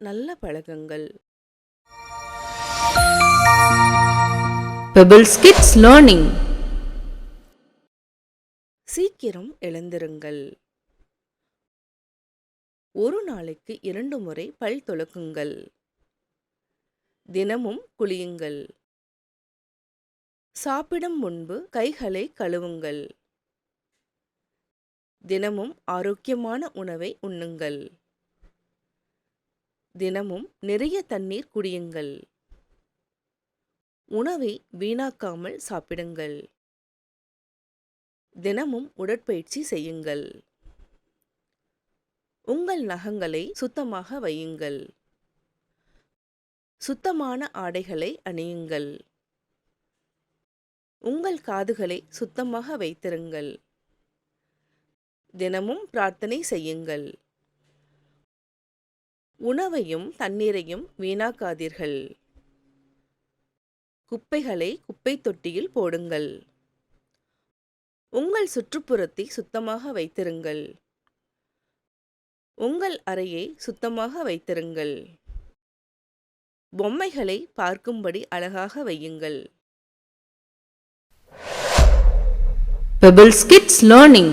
நல்ல பழக்கங்கள். Pebbles Kids Learning. சீக்கிரம் எழுந்திருங்கள். ஒரு நாளைக்கு 2 முறை பல் துலக்குங்கள். தினமும் குளியுங்கள். சாப்பிடும் முன்பு கைகளை கழுவுங்கள். தினமும் ஆரோக்கியமான உணவை உண்ணுங்கள். தினமும் நிறைய தண்ணீர் குடியுங்கள். உணவை வீணாக்காமல் சாப்பிடுங்கள். தினமும் உடற்பயிற்சி செய்யுங்கள். உங்கள் நகங்களை சுத்தமாக வையுங்கள். சுத்தமான ஆடைகளை அணியுங்கள். உங்கள் காதுகளை சுத்தமாக வைத்திருங்கள். தினமும் பிரார்த்தனை செய்யுங்கள். உணவையும் தண்ணீரையும் வீணாக்காதீர்கள். குப்பைகளை குப்பை தொட்டியில் போடுங்கள். உங்கள் சுற்றுப்புறத்தை சுத்தமாக வைத்திருங்கள். உங்கள் அறையை சுத்தமாக வைத்திருங்கள். பொம்மைகளை பார்க்கும்படி அழகாக வையுங்கள். Pebbles Kids Learning.